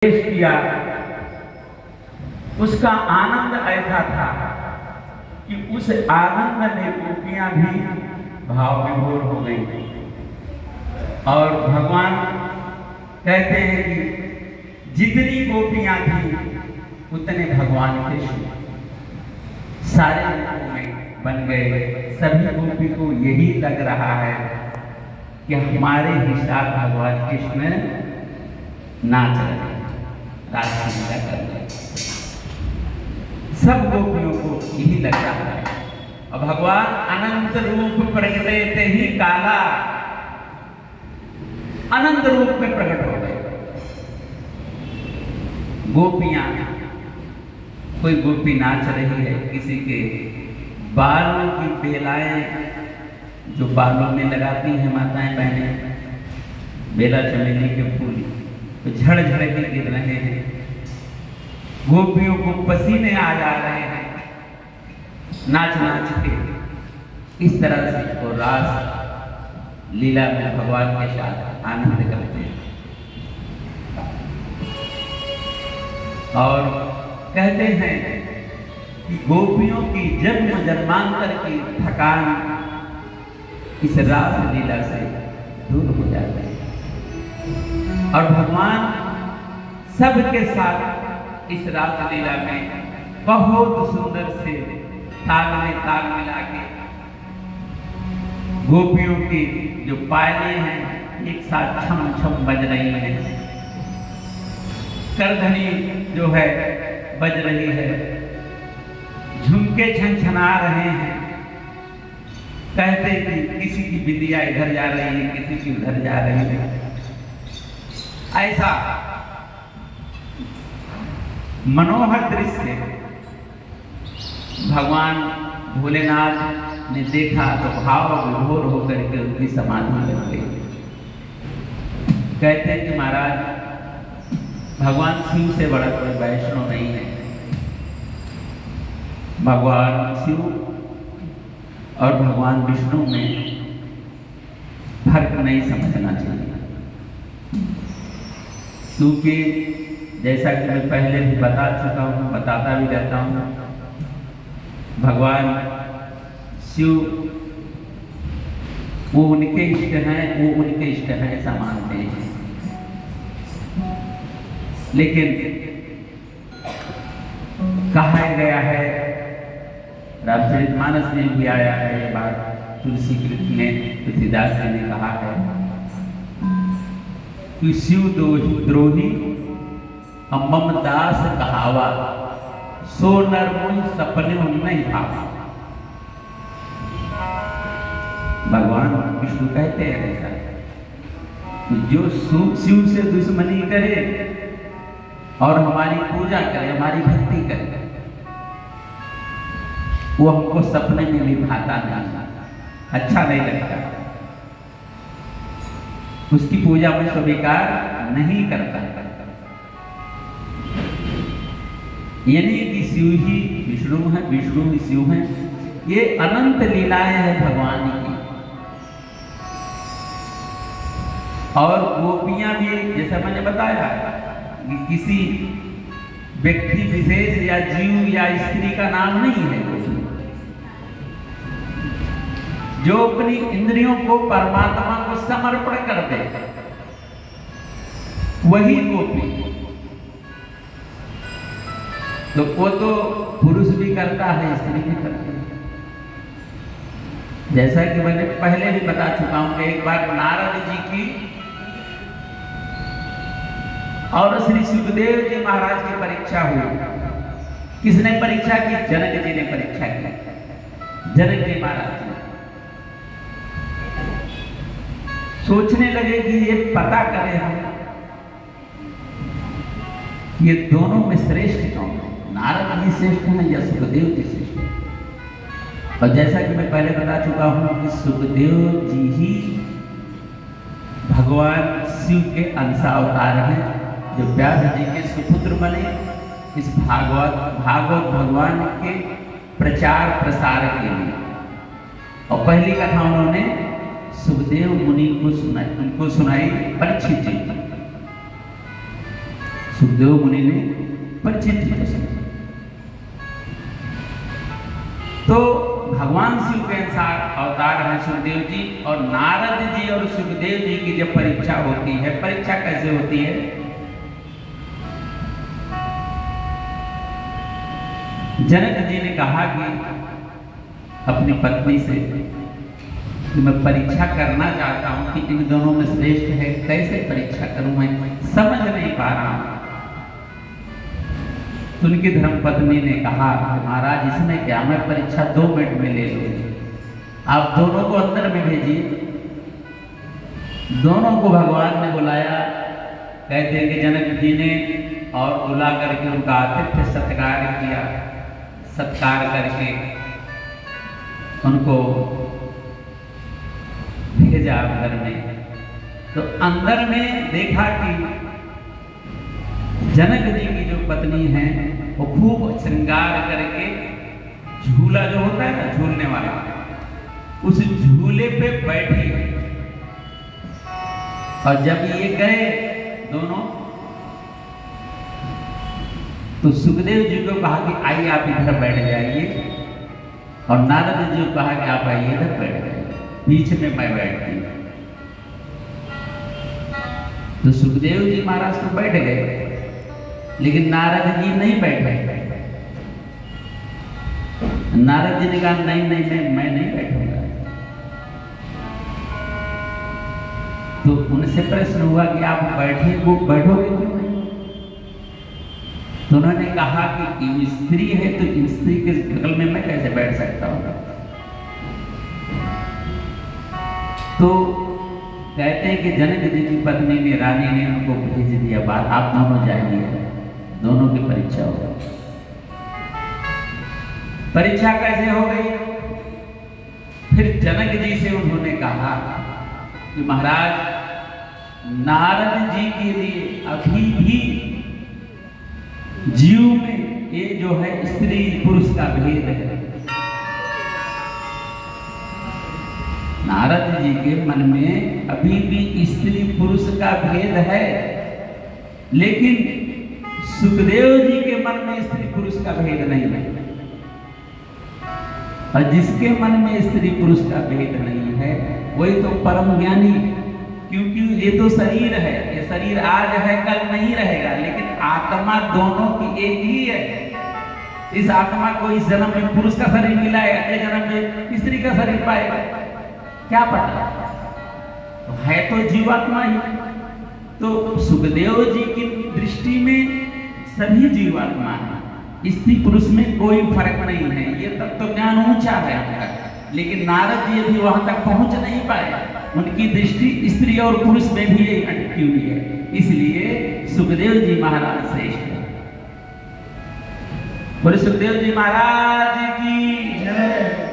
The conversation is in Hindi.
पेश किया, उसका आनंद ऐसा था कि उस आनंद में गोपियां भी भाव विभोर हो गई। और भगवान कहते हैं कि जितनी गोपियां थी उतने भगवान के शिव सारे रूपों में बन गए। सभी गोपी को यही लग रहा है कि हमारे ही साथ भगवान कृष्ण नाच रहे, रासलीला कर रहे। सब गोपियों को यही लग रहा है। और भगवान अनंत रूप प्रगटे ही काला, अनंत रूप में प्रकट हो गए। गोपियां, कोई गोपी नाच रही है, किसी के बालों की बेलाएं जो बालों में लगाती हैं माताएं बहनें, बेला चमेली के फूल तो झड़ के गिर रहे हैं। गोपियों को पसीने आ जा रहे हैं नाच नाच के। इस तरह से वो रास लीला में भगवान के साथ आनंद करते हैं। और कहते हैं कि गोपियों की जन्म जन्मांतर की थकान इस रास लीला से दूर हो जाती है। और भगवान सबके साथ इस रास लीला में बहुत सुंदर से ताल में ताल मिला के गोपियों की जो पायलें हैं एक साथ छम छम बज रही हैं, करधनी जो है बज रही है, झुमके छनछना रहे हैं। कहते कि किसी की बिंदिया इधर जा रही है, किसी की उधर जा रही है। ऐसा मनोहर दृश्य भगवान भोलेनाथ ने देखा तो भाव विभोर होकर के उनकी समाधि लग गई। कहते हैं कि महाराज भगवान शिव से बड़ा कोई वैष्णव नहीं है। भगवान शिव और भगवान विष्णु में फर्क नहीं समझना चाहिए, क्योंकि जैसा कि मैं पहले भी बता चुका हूँ, बताता भी रहता हूँ, भगवान शिव वो उनके इष्ट हैं, वो उनके इष्ट हैं ऐसा मानते हैं। लेकिन कहा गया है, रामचरितमानस में भी आया है ये बात, तुलसी में तुलसीदास जी ने कहा है कि शिव द्रोही मम दास कहावा, सो नर मुझ सपने नहीं भावा। भगवान विष्णु कहते हैं ऐसा, जो शिव से दुश्मनी करे और हमारी पूजा करे, हमारी भक्ति करे, वो हमको सपने में भी भाता नहीं, अच्छा नहीं लगता, उसकी पूजा में स्वीकार नहीं करता। यानी कि शिव ही विष्णु है, विष्णु ही शिव है। ये अनंत लीलाएं हैं भगवान की। और गोपियां भी, जैसा मैंने बताया कि किसी व्यक्ति विशेष या जीव या स्त्री का नाम नहीं है। जो अपनी इंद्रियों को परमात्मा को समर्पण कर दे वही गोपी। तो वो तो पुरुष भी करता है, स्त्री भी करती है। जैसा कि मैंने पहले भी बता चुका हूं कि एक बार नारद जी की और श्री सुखदेव जी महाराज की परीक्षा हुई। किसने परीक्षा की? जनक जी ने परीक्षा की। जनक जी महाराज जी सोचने लगे कि ये पता करें हम ये दोनों में श्रेष्ठ कौन है, नारद जी श्रेष्ठ हैं या सुखदेव जी श्रेष्ठ हैं। और जैसा कि मैं पहले बता चुका हूं कि सुखदेव जी ही भगवान शिव के अंशावतार हैं, जो व्यास जी के सुपुत्र बने इस भागवत भगवान के प्रचार प्रसार के लिए। और पहली कथा उन्होंने सुखदेव मुनि को सुनाई, उनको सुनाई परीक्षित जी। सुखदेव मुनि ने परीक्षित जी को समझा। तो भगवान शिव के अनुसार अवतार हैं सुखदेव जी, और नारद जी और सुखदेव जी की जब परीक्षा होती है, परीक्षा कैसे होती है? जनक जी ने कहा कि अपनी पत्नी से कि मैं परीक्षा करना चाहता हूं कि इन दोनों में श्रेष्ठ है, कैसे परीक्षा करूं, मैं समझ नहीं पा रहा हूं। तो उनकी धर्मपत्नी ने कहा महाराज इसमें क्या, मैं परीक्षा 2 मिनट में ले लूंगी, आप दोनों को अंदर में भेजिए। दोनों को भगवान ने बुलाया। कहते हैं कि जनक जी ने और बुला करके उनका आतिथ्य सत्कार किया, सत्कार करके उनको भेजा अंदर में। तो अंदर में देखा कि जनक जी की जो पत्नी है वो खूब श्रृंगार करके झूला जो होता है ना, झूलने वाला, उस झूले पे बैठी है। और जब ये गए दोनों, तो सुखदेव जी को कहा कि आइए आप इधर बैठ जाइए, और नारद जी को कहा कि आप आइए इधर बैठ जाइए, बीच में मैं बैठती हूं। तो सुखदेव जी महाराज तो बैठ गए, लेकिन नारद जी नहीं बैठे। नारद जी ने कहा नहीं मैं नहीं बैठूंगा। तो उनसे प्रश्न हुआ कि आप बैठोगे क्यों नहीं? तो उन्होंने कहा कि स्त्री है तो स्त्री के बगल में मैं कैसे बैठ सकता हूँ। तो कहते हैं कि जनक जी की पत्नी ने, रानी ने उनको भेज दिया बात, आप दोनों जाइए, दोनों की परीक्षा हो गई। परीक्षा कैसे हो गई? फिर जनक जी से उन्होंने कहा कि महाराज नारद जी के लिए अभी भी जीव में ये जो है स्त्री पुरुष का भेद है। नारद जी के मन में अभी भी स्त्री पुरुष का भेद है, लेकिन सुखदेव जी के मन में स्त्री पुरुष का भेद नहीं है। और जिसके मन में स्त्री पुरुष का भेद नहीं है वही तो परम ज्ञानी, क्योंकि ये तो शरीर है, ये शरीर आज है कल नहीं रहेगा, लेकिन आत्मा दोनों की एक ही है। इस आत्मा को इस जन्म में पुरुष का शरीर मिला है, अगले जन्म में स्त्री का शरीर पाएगा, क्या पता, तो है तो जीवात्मा ही। तो सुखदेव जी की दृष्टि में सभी जीवात्मा है, स्त्री पुरुष में कोई फर्क नहीं है। ये तब तो ज्ञान ऊंचा है उनका, लेकिन नारद जी अभी वहां तक पहुंच नहीं पाए। उनकी दृष्टि स्त्री और पुरुष में भी अटकी हुई है, इसलिए सुखदेव जी महाराज श्रेष्ठ है। बोले सुखदेव जी महाराज की जय।